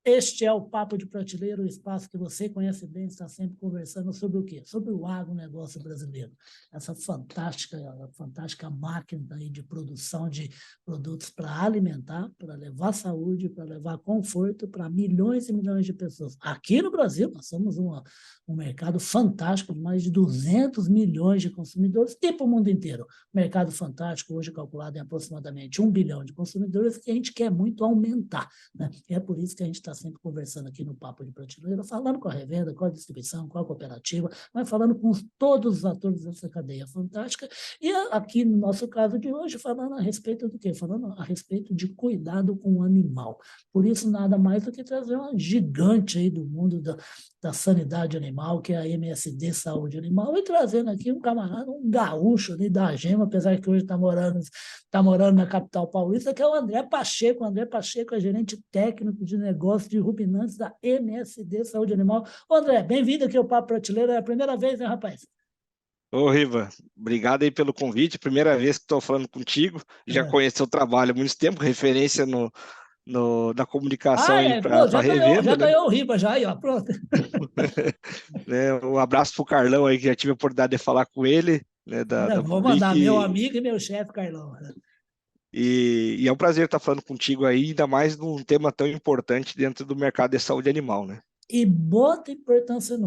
Este é o Papo de Prateleira, o espaço que você conhece bem, está sempre conversando sobre o quê? Sobre o agronegócio brasileiro. Essa fantástica máquina aí de produção de produtos para alimentar, para levar saúde, para levar conforto para milhões e milhões de pessoas. Aqui no Brasil, nós somos um mercado fantástico de mais de 200 milhões de consumidores e para o mundo inteiro. Mercado fantástico, hoje calculado em aproximadamente 1 bilhão de consumidores, que a gente quer muito aumentar, né? É por isso que a gente está sempre conversando aqui no Papo de Prateleira, falando com a revenda, com a distribuição, com a cooperativa, mas falando com todos os atores dessa cadeia fantástica. E aqui, no nosso caso de hoje, falando a respeito do quê? Falando a respeito de cuidado com o animal. Por isso, nada mais do que trazer uma gigante aí do mundo da sanidade animal, que é a MSD Saúde Animal, e trazendo aqui um camarada, um gaúcho ali da Gema, apesar que hoje está morando na capital paulista, que é o André Pacheco. O André Pacheco é gerente técnico de negócio de ruminantes da MSD Saúde Animal. Ô, André, bem-vindo aqui ao Papo Prateleira. É a primeira vez, né, rapaz? Ô, Riva, obrigado aí pelo convite. Primeira vez que estou falando contigo. Já conheço o seu trabalho há muito tempo, referência na comunicação aí para Pô, já revenda, né? ganhou o Riba, já aí, ó, pronto. Um abraço pro Carlão aí, que já tive a oportunidade de falar com ele, né, da Vou mandar Public. meu amigo e meu chefe, Carlão. E é um prazer estar falando contigo aí, ainda mais num tema tão importante dentro do mercado de saúde animal, né? E bota importância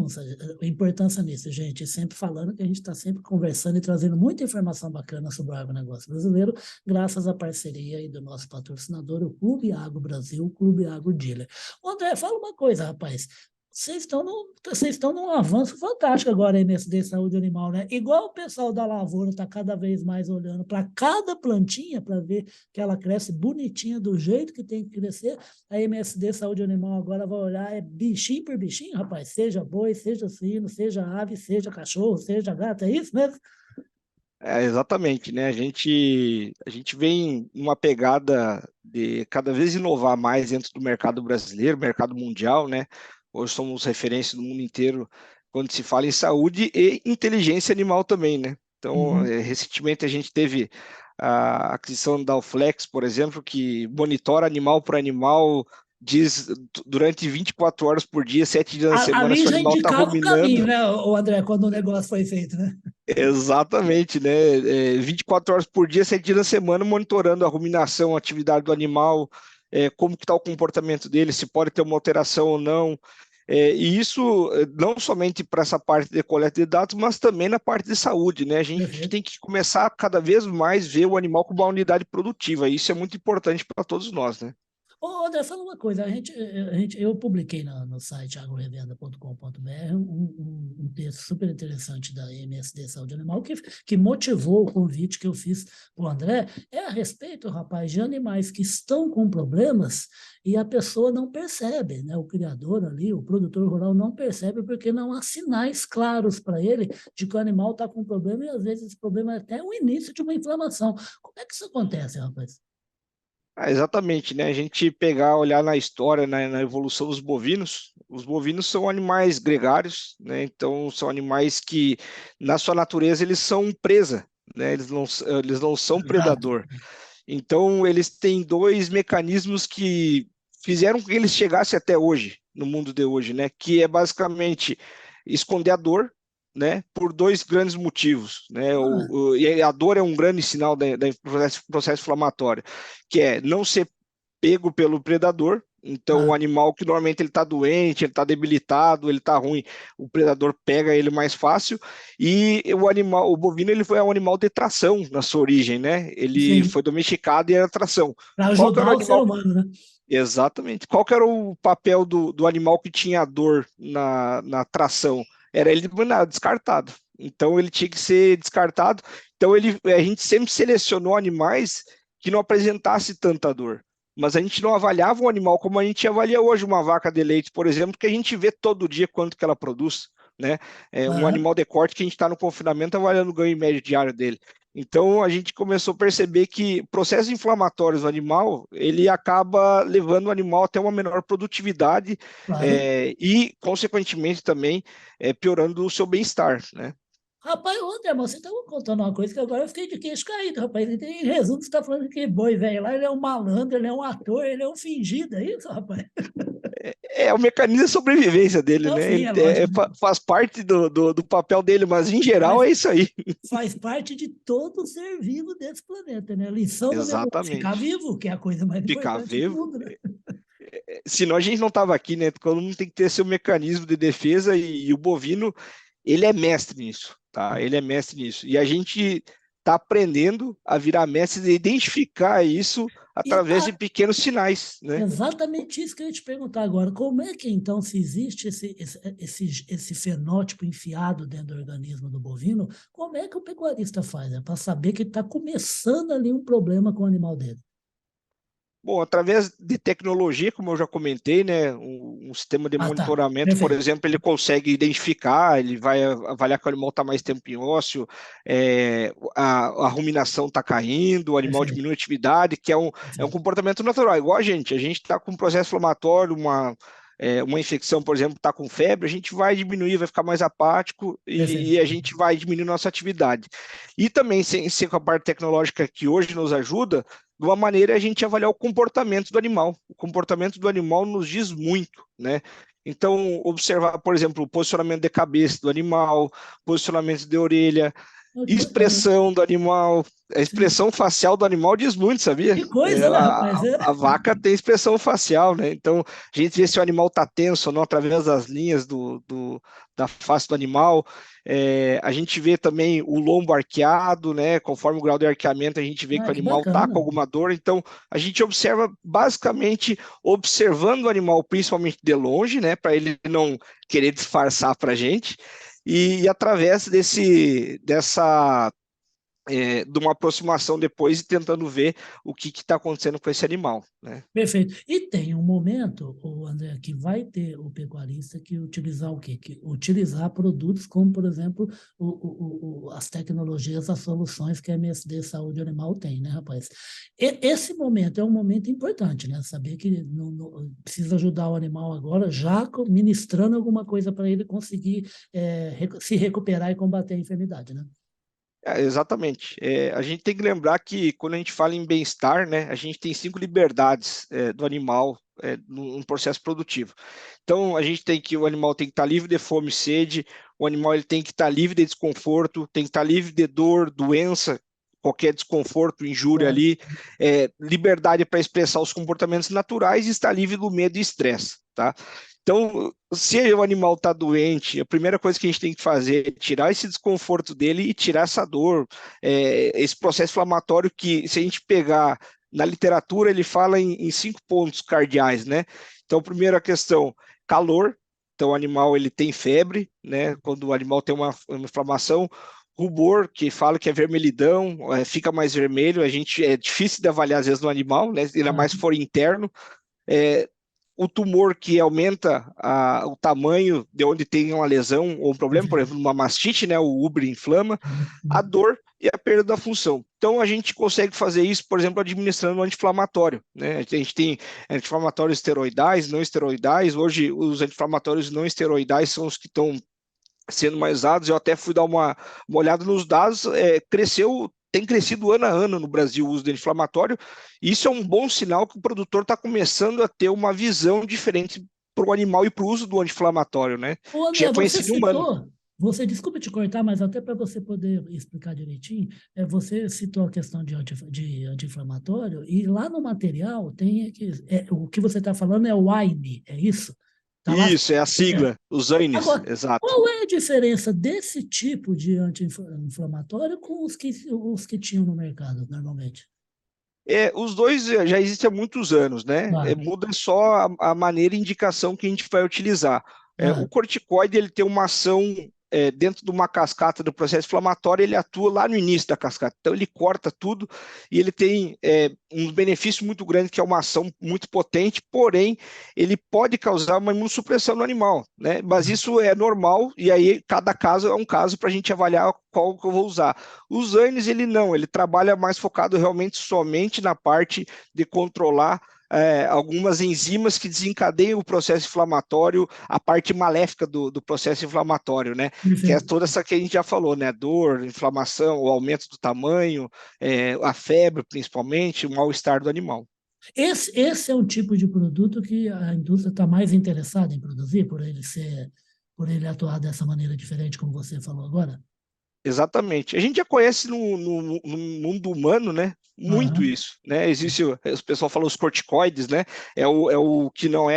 nisso, gente. Sempre falando que a gente está sempre conversando e trazendo muita informação bacana sobre o agronegócio brasileiro, graças à parceria aí do nosso patrocinador, o Clube Agro Brasil, o Clube Agro Dealer. André, fala uma coisa, rapaz. Vocês estão num avanço fantástico agora aí nesse de saúde animal, né? Igual o pessoal da lavoura está cada vez mais olhando para cada plantinha para ver que ela cresce bonitinha do jeito que tem que crescer. A MSD Saúde Animal agora vai olhar bichinho por bichinho, rapaz. Seja boi, seja suíno, seja ave, seja cachorro, seja gato, é isso mesmo? Exatamente, né? A gente vem numa pegada de cada vez inovar mais dentro do mercado brasileiro, mercado mundial, né? Hoje somos referência no mundo inteiro quando se fala em saúde e inteligência animal também, né? Então, recentemente a gente teve a aquisição da Alflex, por exemplo, que monitora animal por animal, diz durante 24 horas por dia, 7 dias na semana, Ali se o já animal está indicava o ruminando. caminho, né, o André, quando o negócio foi feito, né? Exatamente, né? 24 horas por dia, 7 dias na semana, monitorando a ruminação, a atividade do animal, como que está o comportamento dele, se pode ter uma alteração ou não. E isso não somente para essa parte de coleta de dados, mas também na parte de saúde, né? A gente Perfeito. tem que começar a cada vez mais ver o animal como uma unidade produtiva. Isso é muito importante para todos nós, né? Ô, André, fala uma coisa, eu publiquei no site agrorevenda.com.br um texto super interessante da MSD Saúde Animal que motivou o convite que eu fiz para o André, a respeito, rapaz, de animais que estão com problemas e a pessoa não percebe, né? O criador ali, o produtor rural não percebe porque não há sinais claros para ele de que o animal está com problema e às vezes esse problema é até o início de uma inflamação. Como é que isso acontece, rapaz? Exatamente, né? A gente pegar, olhar na história, na evolução dos bovinos, os bovinos são animais gregários, né? Então são animais que, na sua natureza, eles são presa, né? Eles não são Exato. predador. Então eles têm dois mecanismos que fizeram com que eles chegassem até hoje, no mundo de hoje, né? Que é basicamente esconder a dor, né, por dois grandes motivos, né, Ah, e a dor é um grande sinal da processo inflamatório, que é não ser pego pelo predador. Então, o ah, animal que normalmente ele está doente, ele está debilitado, ele está ruim, o predador pega ele mais fácil. E o bovino, ele foi um animal de tração na sua origem, né? Ele sim. foi domesticado e era tração. Para Qual que era ajudar o o ser animal? humano, né? Exatamente. Qual que era o papel do animal que tinha dor na tração? Era ele descartado. Então ele tinha que ser descartado. Então a gente sempre selecionou animais que não apresentasse tanta dor. Mas a gente não avaliava um animal como a gente avalia hoje uma vaca de leite, por exemplo, que a gente vê todo dia quanto que ela produz, né? Um Aham. animal de corte que a gente está no confinamento avaliando o ganho médio diário dele. Então a gente começou a perceber que processos inflamatórios no animal, ele acaba levando o animal até uma menor produtividade, Claro. e, consequentemente, também piorando o seu bem-estar, né? Rapaz, ontem, você estava contando uma coisa que agora eu fiquei de queixo caído, rapaz. Em resumo, você está falando que boi velho lá, ele é um malandro, ele é um ator, ele é um fingido, é isso, rapaz? é o mecanismo de sobrevivência dele, Então, né? sim, é lógico, né? Faz parte do papel dele, mas em geral Faz, é isso aí. faz parte de todo ser vivo desse planeta, né? A lição do negócio é ficar Exatamente. vivo, que é a coisa mais Ficar importante do vivo. mundo, né? Senão a gente não estava aqui, né? Todo mundo tem que ter seu mecanismo de defesa e o bovino, ele é mestre nisso, tá? Ele é mestre nisso. E a gente está aprendendo a virar mestre de identificar isso E através de pequenos sinais, né? exatamente isso que eu ia te perguntar agora. Como é que, então, se existe esse fenótipo enfiado dentro do organismo do bovino, como é que o pecuarista faz? É para saber que está começando ali um problema com o animal dele. Bom, através de tecnologia, como eu já comentei, né, um sistema de Ah, tá. monitoramento, por Perfeito. exemplo, ele consegue identificar, ele vai avaliar que o animal está mais tempo em ósseo, a ruminação está caindo, o animal Perfeito. diminui a atividade, que é um Perfeito. comportamento natural, igual a gente está com um processo inflamatório, uma infecção, por exemplo, está com febre, a gente vai diminuir, vai ficar mais apático e Perfeito. a gente vai diminuir nossa atividade. E também, sem ser com a parte tecnológica que hoje nos ajuda, de uma maneira a gente avaliar o comportamento do animal. O comportamento do animal nos diz muito, né? Então, observar, por exemplo, o posicionamento de cabeça do animal, posicionamento de orelha, Oh, que bacana. expressão do animal. A Sim. expressão facial do animal diz muito, sabia? Que coisa, né, rapaz? É. A vaca tem expressão facial, né? Então, a gente vê se o animal está tenso ou não através das linhas da face do animal. A gente vê também o lombo arqueado, né? Conforme o grau de arqueamento, a gente vê que Ah, o que animal está com bacana. alguma dor. Então, a gente observa basicamente observando o animal, principalmente de longe, né? Para ele não querer disfarçar para a gente. E através de uma aproximação depois e tentando ver o que está acontecendo com esse animal, né? Perfeito. E tem um momento, o André, que vai ter o pecuarista que utilizar o quê? Que utilizar produtos como, por exemplo, as tecnologias, as soluções que a MSD Saúde Animal tem, né, rapaz? Esse momento é um momento importante, né? Saber que precisa ajudar o animal agora, já ministrando alguma coisa para ele conseguir se recuperar e combater a enfermidade, né? Exatamente. A gente tem que lembrar que quando a gente fala em bem-estar, né, a gente tem 5 liberdades do animal num processo produtivo. Então, a gente tem que o animal tem que estar livre de fome e sede, o animal ele tem que estar livre de desconforto, tem que estar livre de dor, doença, qualquer desconforto, injúria Lógico. ali, liberdade para expressar os comportamentos naturais e estar livre do medo e estresse, tá? Então, se o animal está doente, a primeira coisa que a gente tem que fazer é tirar esse desconforto dele e tirar essa dor, esse processo inflamatório que, se a gente pegar na literatura, ele fala em 5 pontos cardeais, né? Então, primeira questão, calor. Então, o animal ele tem febre, né? Quando o animal tem uma inflamação, rubor, que fala que é vermelhidão, fica mais vermelho. É difícil de avaliar às vezes no animal, né? Ainda mais se for interno. É, o tumor que aumenta o tamanho de onde tem uma lesão ou um problema, por exemplo, uma mastite, né, o úbrio inflama, a dor e a perda da função. Então, a gente consegue fazer isso, por exemplo, administrando um anti-inflamatório, né? A gente tem anti-inflamatórios esteroidais, não esteroidais. Hoje, os anti-inflamatórios não esteroidais são os que estão sendo mais usados. Eu até fui dar uma olhada nos dados, tem crescido ano a ano no Brasil o uso de anti-inflamatório. Isso é um bom sinal que o produtor está começando a ter uma visão diferente para o animal e para o uso do anti-inflamatório, né? Ô, Que já é André, você conhecido em humano. citou, desculpa te cortar, mas até para você poder explicar direitinho, você citou a questão de anti-inflamatório, e lá no material tem o que você está falando é o AINE, é isso? Está lá. Isso, é a É. sigla, os ANES, Agora, exato. qual é a diferença desse tipo de anti-inflamatório com os que tinham no mercado, normalmente? Os dois já existem há muitos anos, né? Ah, Muda só a maneira e indicação que a gente vai utilizar. O ah, corticoide ele tem uma ação dentro de uma cascata do processo inflamatório, ele atua lá no início da cascata. Então ele corta tudo e ele tem um benefício muito grande que é uma ação muito potente, porém ele pode causar uma imunossupressão no animal, né? Mas isso é normal e aí cada caso é um caso para a gente avaliar qual que eu vou usar. Os ANES, ele não, ele trabalha mais focado realmente somente na parte de controlar algumas enzimas que desencadeiam o processo inflamatório, a parte maléfica do processo inflamatório, né? Que é perfeito. toda essa que a gente já falou, né? Dor, inflamação, o aumento do tamanho, a febre, principalmente, o mal-estar do animal. Esse é um tipo de produto que a indústria está mais interessada em produzir, por ele atuar dessa maneira diferente, como você falou agora? Exatamente. A gente já conhece no mundo humano, né? Muito Aham, isso, né? Existe, o pessoal fala os corticoides, né? É o que não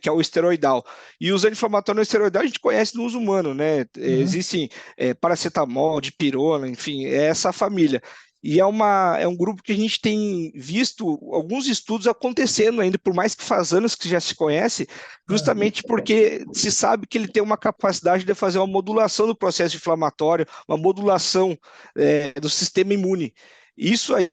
que é o esteroidal. E os anti-inflamatórios não esteroidais a gente conhece no uso humano, né? aham. Existem paracetamol, dipirona, enfim, é essa família. E é um grupo que a gente tem visto alguns estudos acontecendo ainda, por mais que faz anos que já se conhece, Aham. justamente porque se sabe que ele tem uma capacidade de fazer uma modulação do processo inflamatório, uma modulação do sistema imune. Isso aí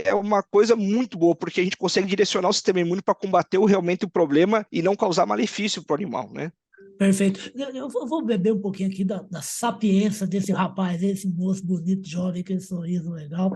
é uma coisa muito boa, porque a gente consegue direcionar o sistema imune para combater realmente o problema e não causar malefício para o animal, né? Perfeito. Eu vou beber um pouquinho aqui da sapiência desse rapaz, esse moço bonito, jovem, com esse sorriso legal,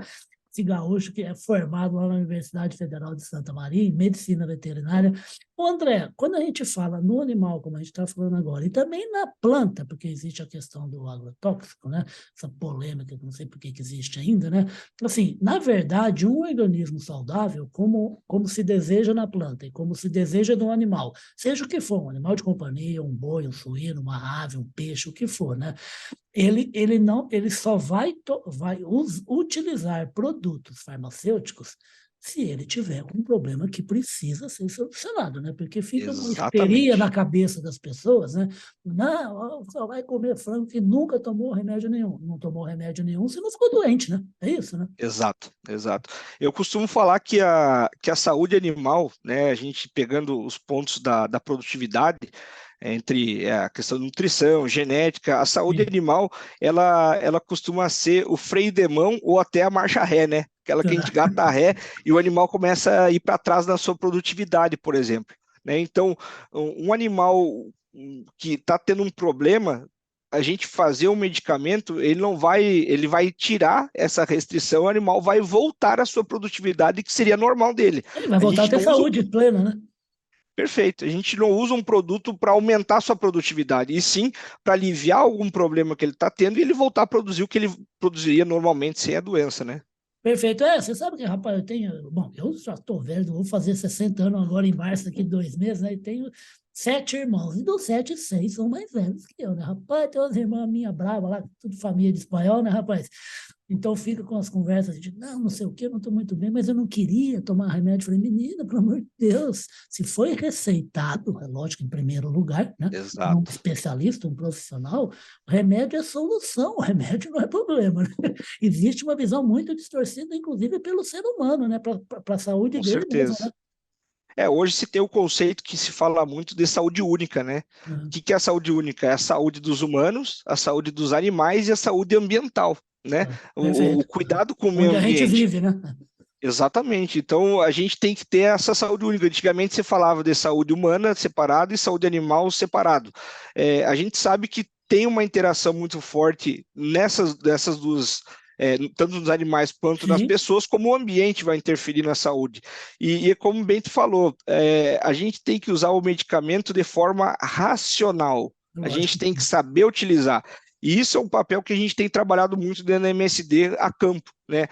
esse gaúcho que é formado lá na Universidade Federal de Santa Maria, em medicina veterinária. Ô, André, quando a gente fala no animal, como a gente está falando agora, e também na planta, porque existe a questão do agrotóxico, né? Essa polêmica, que não sei por que que existe ainda, né? Assim, na verdade, um organismo saudável, como se deseja na planta e como se deseja no animal, seja o que for, um animal de companhia, um boi, um suíno, uma ave, um peixe, o que for, né? Ele só vai utilizar produtos farmacêuticos se ele tiver um problema que precisa ser solucionado, né? Porque fica uma histeria na Exatamente. cabeça das pessoas, né? Não, só vai comer frango que nunca tomou remédio nenhum. Não tomou remédio nenhum, você não ficou doente, né? É isso, né? Exato, exato. Eu costumo falar que a saúde animal, né, a gente pegando os pontos da produtividade, entre a questão de nutrição, genética, a saúde Sim. animal, ela costuma ser o freio de mão ou até a marcha ré, né? Aquela que a gente Tá. gata a ré e o animal começa a ir para trás na sua produtividade, por exemplo. Né? Então, um animal que está tendo um problema, a gente fazer um medicamento, ele vai tirar essa restrição, o animal vai voltar à sua produtividade que seria normal dele. Ele vai A voltar a gente ter não usa, saúde plena, né? perfeito, a gente não usa um produto para aumentar a sua produtividade, e sim para aliviar algum problema que ele está tendo e ele voltar a produzir o que ele produziria normalmente sem a doença, né? Perfeito. É, você sabe que, rapaz, eu tenho. Bom, eu já estou velho, vou fazer 60 anos agora em março, daqui 2 meses, né? E tenho 7 irmãos. E dos sete, 6 são mais velhos que eu, né? Rapaz, tem umas irmãs minhas bravas lá, tudo família de espanhol, né, rapaz? Então fica com as conversas de, não, não sei o quê, eu não estou muito bem, mas eu não queria tomar remédio. Eu falei, menina, pelo amor de Deus, se foi receitado, é lógico, em primeiro lugar, né? Por um Exato. especialista, um profissional, o remédio é solução, o remédio não é problema, né? Existe uma visão muito distorcida, inclusive pelo ser humano, né? Para a saúde Com dele mesmo, certeza. né? Hoje se tem o conceito que se fala muito de saúde única, né? O Uhum. que é a saúde única? É a saúde dos humanos, a saúde dos animais e a saúde ambiental, né? O Perfeito. cuidado com o meio Onde a gente ambiente. vive, né? Exatamente. Então a gente tem que ter essa saúde única. Antigamente você falava de saúde humana separado e saúde animal separado. A gente sabe que tem uma interação muito forte dessas duas, tanto nos animais quanto nas Sim, pessoas, como o ambiente vai interferir na saúde. E como o Bento falou, a gente tem que usar o medicamento de forma racional. A gente lógico. tem que saber utilizar. E isso é um papel que a gente tem trabalhado muito dentro da MSD a campo, né?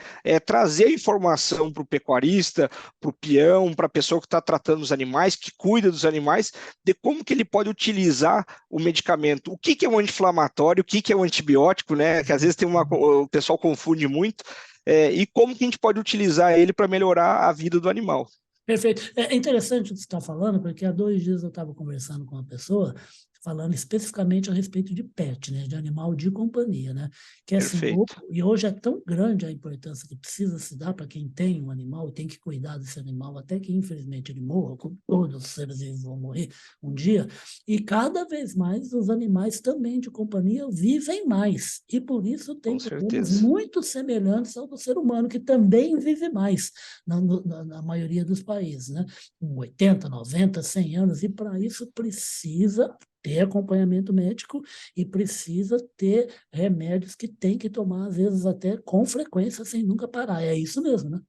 Trazer informação para o pecuarista, para o peão, para a pessoa que está tratando os animais, que cuida dos animais, de como que ele pode utilizar o medicamento. O que, que é um anti-inflamatório, o que, que é um antibiótico, né? Que às vezes o pessoal confunde muito, e como que a gente pode utilizar ele para melhorar a vida do animal. Perfeito. É interessante o que você está falando, porque há 2 dias eu estava conversando com uma pessoa, falando especificamente a respeito de pet, né, de animal de companhia, né, que assim, Perfeito. e hoje é tão grande a importância que precisa se dar para quem tem um animal, tem que cuidar desse animal, até que infelizmente ele morra, como todos os seres vivos vão morrer um dia, e cada vez mais os animais também de companhia vivem mais, e por isso Com têm problemas certeza. muito semelhantes ao do ser humano, que também vive mais na maioria dos países, né? Com 80, 90, 100 anos, e para isso precisa ter acompanhamento médico e precisa ter remédios que tem que tomar, às vezes até com frequência, sem nunca parar. É isso mesmo, né?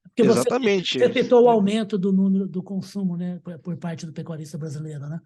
Porque você Exatamente. citou o aumento do número do consumo, né, por parte do pecuarista brasileiro, né?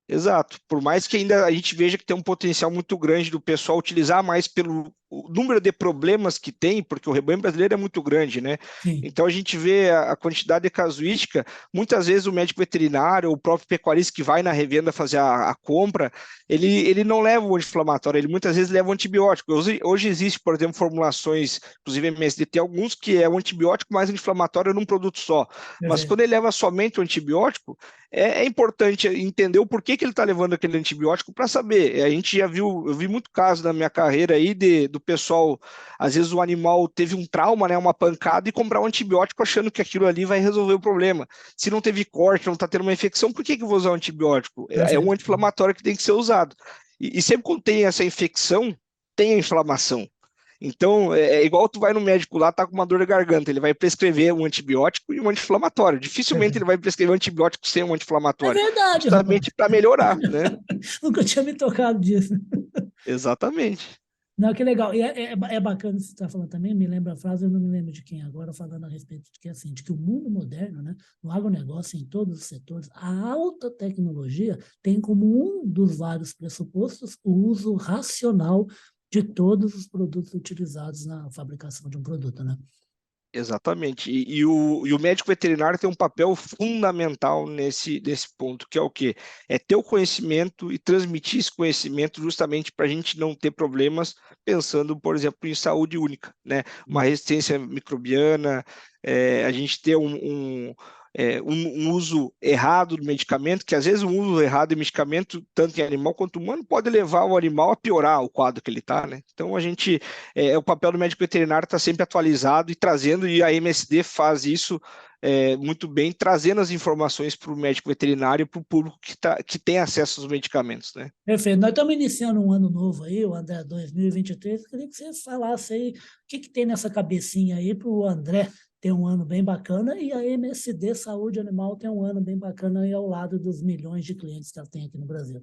Exato. Por mais que ainda a gente veja que tem um potencial muito grande do pessoal utilizar mais pelo o número de problemas que tem, porque o rebanho brasileiro é muito grande, né? Sim, Então a gente vê a quantidade de casuística, muitas vezes o médico veterinário, o próprio pecuarista que vai na revenda fazer a compra, ele não leva o anti-inflamatório, ele muitas vezes leva o antibiótico. Hoje existe, por exemplo, formulações, inclusive MSD, alguns que é o antibiótico mais anti-inflamatório num produto só. Mas perfeito. quando ele leva somente o antibiótico, é importante entender o porquê que ele está levando aquele antibiótico para saber. A gente já viu, eu vi muito caso na minha carreira aí do pessoal, às vezes o animal teve um trauma, né, uma pancada, e comprar um antibiótico achando que aquilo ali vai resolver o problema. Se não teve corte, não está tendo uma infecção, por que que eu vou usar um antibiótico? É um Perfeito. anti-inflamatório que tem que ser usado. E sempre quando tem essa infecção, tem a inflamação. Então, é igual tu vai no médico lá, tá com uma dor de garganta, ele vai prescrever um antibiótico e um anti-inflamatório. Dificilmente ele Perfeito. vai prescrever um antibiótico sem um É anti-inflamatório, verdade, rapaz. justamente para melhorar, né? Nunca tinha me tocado disso. Exatamente. Não, que legal. E é bacana isso que você está falando também, me lembra a frase, eu não me lembro de quem agora, falando a respeito de que, assim, de que o mundo moderno, né, no agronegócio, em todos os setores, a alta tecnologia tem como um dos vários pressupostos o uso racional de todos os produtos utilizados na fabricação de um produto, né? Exatamente. E o médico veterinário tem um papel fundamental nesse ponto, que é o quê? É ter o conhecimento e transmitir esse conhecimento justamente para a gente não ter problemas, pensando, por exemplo, em saúde única, né? Uma resistência microbiana, a gente ter um uso errado do medicamento, que às vezes um uso errado de medicamento, tanto em animal quanto humano, pode levar o animal a piorar o quadro que ele está, né? Então o papel do médico veterinário está sempre atualizado e trazendo, e a MSD faz isso muito bem, trazendo as informações para o médico veterinário e para o público que tem acesso aos medicamentos, né? Perfeito. Nós estamos iniciando um ano novo aí, o André 2023. Eu queria que você falasse aí o que tem nessa cabecinha aí para o André ter um ano bem bacana e a MSD Saúde Animal ter um ano bem bacana aí ao lado dos milhões de clientes que ela tem aqui no Brasil.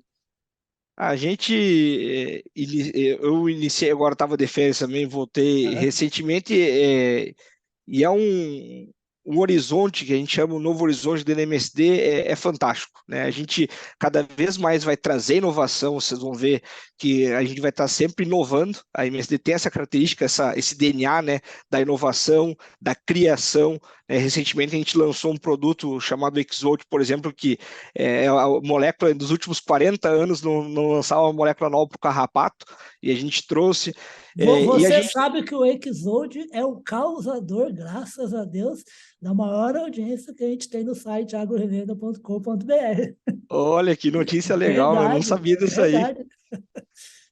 A gente, eu iniciei agora, estava de férias também, voltei Aham. recentemente, e é um horizonte que a gente chama o novo horizonte do NMSD, é fantástico, né? A gente cada vez mais vai trazer inovação, vocês vão ver que a gente vai estar sempre inovando. A MSD tem essa característica, esse DNA, né, da inovação, da criação. Recentemente a gente lançou um produto chamado Exote, por exemplo, que é a molécula dos últimos 40 anos não lançava uma molécula nova para o carrapato, e a gente trouxe. E a Você gente sabe que o Exode é o causador, graças a Deus, da maior audiência que a gente tem no site agrorevenda.com.br. Olha que notícia legal, eu não Verdade, sabia é disso aí. verdade.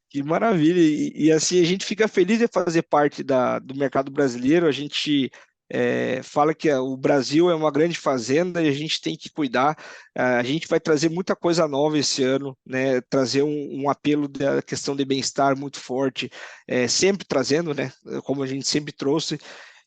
Que maravilha. Assim, a gente fica feliz de fazer parte do mercado brasileiro. A gente fala que o Brasil é uma grande fazenda e a gente tem que cuidar. A gente vai trazer muita coisa nova esse ano, né? Trazer um apelo da questão de bem-estar muito forte, sempre trazendo, né? Como a gente sempre trouxe.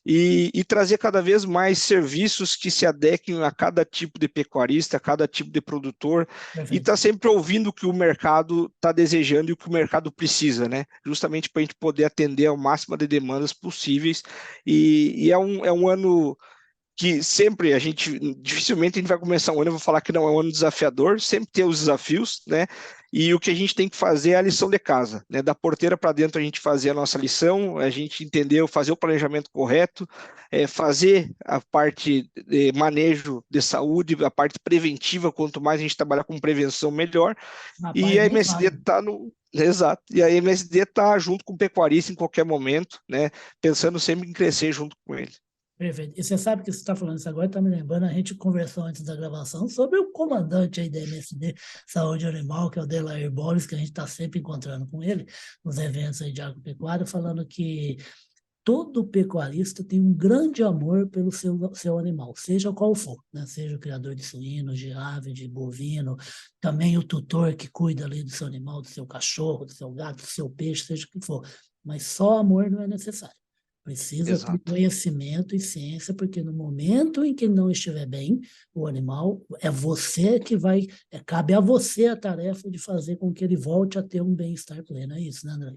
E trazer cada vez mais serviços que se adequem a cada tipo de pecuarista, a cada tipo de produtor, e Perfeito. estar sempre ouvindo o que o mercado está desejando e o que o mercado precisa, né? Justamente para a gente poder atender ao máximo de demandas possíveis. E é um ano que sempre dificilmente a gente vai começar um ano, eu vou falar que não é um ano desafiador, sempre tem os desafios, né? E o que a gente tem que fazer é a lição de casa, né? Da porteira para dentro a gente fazer a nossa lição, a gente entender, fazer o planejamento correto, fazer a parte de manejo de saúde, a parte preventiva, quanto mais a gente trabalhar com prevenção, melhor. E Rapaz, a nem MSD fale. está no. Exato. E a MSD está junto com o pecuarista em qualquer momento, né? Pensando sempre em crescer junto com ele. Perfeito. E você sabe que você está falando isso agora, está me lembrando, a gente conversou antes da gravação sobre o comandante aí da MSD Saúde Animal, que é o Delair Boris, que a gente está sempre encontrando com ele nos eventos aí de agropecuária, falando que todo pecuarista tem um grande amor pelo seu animal, seja qual for, né? Seja o criador de suínos, de ave, de bovino, também o tutor que cuida ali do seu animal, do seu cachorro, do seu gato, do seu peixe, seja o que for. Mas só amor não é necessário. Precisa ter Exato. conhecimento e ciência, porque no momento em que não estiver bem, o animal, é você que vai, cabe a você a tarefa de fazer com que ele volte a ter um bem-estar pleno. É isso, né, André?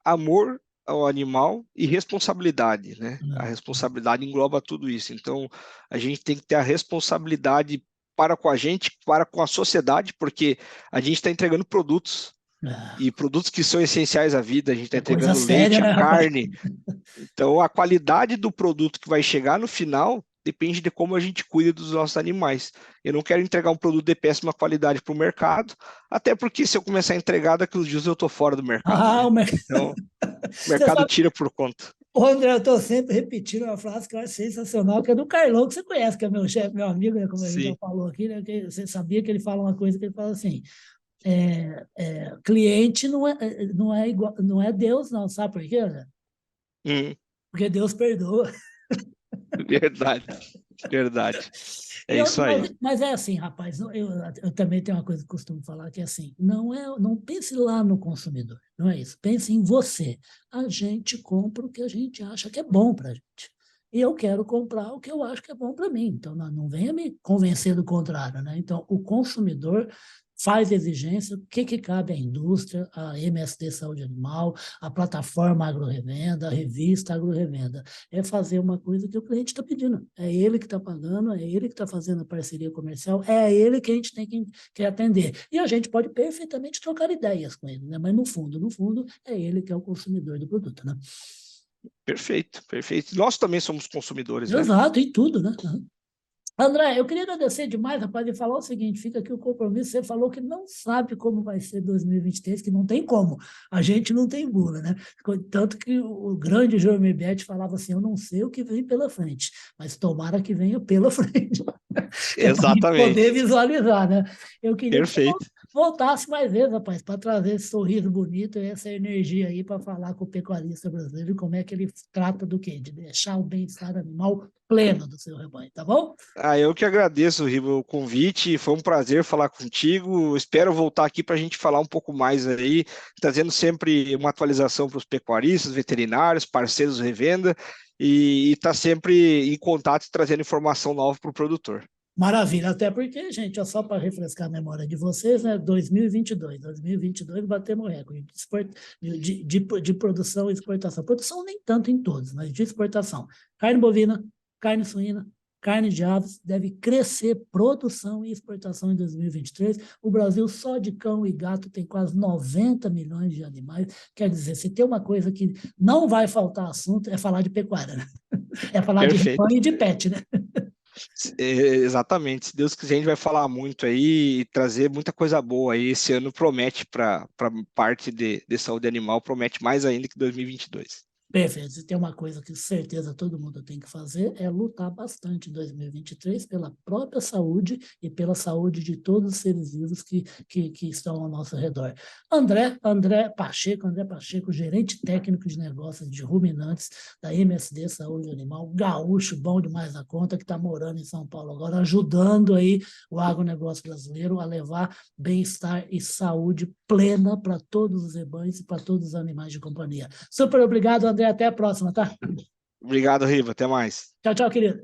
Amor ao animal e responsabilidade, né? A É, responsabilidade engloba tudo isso. Então, a gente tem que ter a responsabilidade para com a gente, para com a sociedade, porque a gente está entregando produtos. Ah, E produtos que são essenciais à vida, a gente está é coisa entregando séria, leite, a né, rapaz? carne. Então, a qualidade do produto que vai chegar no final depende de como a gente cuida dos nossos animais. Eu não quero entregar um produto de péssima qualidade para o mercado, até porque se eu começar a entregar, daqui uns dias eu estou fora do mercado, Ah, né? o mer... Então, o Você mercado sabe, tira por conta. ô, André, eu estou sempre repetindo uma frase que eu acho sensacional, que é do Carlão, que você conhece, que é meu chefe, meu amigo, né, como a gente já Sim. falou aqui, né, que você sabia que ele fala uma coisa que ele fala assim, cliente não é igual, não é Deus, não, sabe por quê, André? Hum, Porque Deus perdoa. verdade, verdade. É isso aí. Mas é assim, rapaz, eu também tenho uma coisa que costumo falar, que é assim, não pense lá no consumidor, não é isso, pense em você. A gente compra o que a gente acha que é bom para a gente. E eu quero comprar o que eu acho que é bom para mim. Então, não venha me convencer do contrário, né? Então, o consumidor faz exigência, o que cabe à indústria, à MSD Saúde Animal, à plataforma Agrorevenda, à revista Agrorevenda é fazer uma coisa que o cliente está pedindo. É ele que está pagando, é ele que está fazendo a parceria comercial, é ele que a gente tem que atender. E a gente pode perfeitamente trocar ideias com ele, né? Mas no fundo, é ele que é o consumidor do produto, né? Perfeito, perfeito. Nós também somos consumidores, né? Exato, em tudo, né? André, eu queria agradecer demais, rapaz, e falar o seguinte: fica aqui o compromisso. Você falou que não sabe como vai ser 2023, que não tem como. A gente não tem bula, né? Tanto que o grande Jerome Beth falava assim: eu não sei o que vem pela frente, mas tomara que venha pela frente, que é para a gente poder Exatamente. visualizar, né? Eu queria que você Perfeito. voltasse mais vezes, rapaz, para trazer esse sorriso bonito e essa energia aí para falar com o pecuarista brasileiro e como é que ele trata do quê? De deixar o bem-estar animal pleno do seu rebanho, tá bom? Ah, eu que agradeço, Riva, o convite. Foi um prazer falar contigo. Espero voltar aqui para a gente falar um pouco mais aí, trazendo sempre uma atualização para os pecuaristas, veterinários, parceiros de revenda e estar sempre em contato e trazendo informação nova para o produtor. Maravilha, até porque, gente, só para refrescar a memória de vocês, né? 2022 batemos recorde de produção e exportação. Produção nem tanto em todos, mas de exportação. Carne bovina, carne suína, carne de aves, deve crescer produção e exportação em 2023. O Brasil só de cão e gato tem quase 90 milhões de animais. Quer dizer, se tem uma coisa que não vai faltar assunto, é falar de pecuária, né? É falar de Perfeito. rebanho e de pet, né? Exatamente. Se Deus quiser, a gente vai falar muito aí e trazer muita coisa boa aí. Esse ano promete para parte de saúde animal, promete mais ainda que 2022. Perfeito. Se tem uma coisa que certeza todo mundo tem que fazer é lutar bastante em 2023 pela própria saúde e pela saúde de todos os seres vivos que estão ao nosso redor. André Pacheco, gerente técnico de negócios de ruminantes da MSD Saúde Animal, gaúcho, bom demais da conta, que está morando em São Paulo agora, ajudando aí o agronegócio brasileiro a levar bem-estar e saúde plena para todos os rebanhos e para todos os animais de companhia. Super obrigado, André. Até a próxima, tá? Obrigado, Riva. Até mais. Tchau, tchau, querido.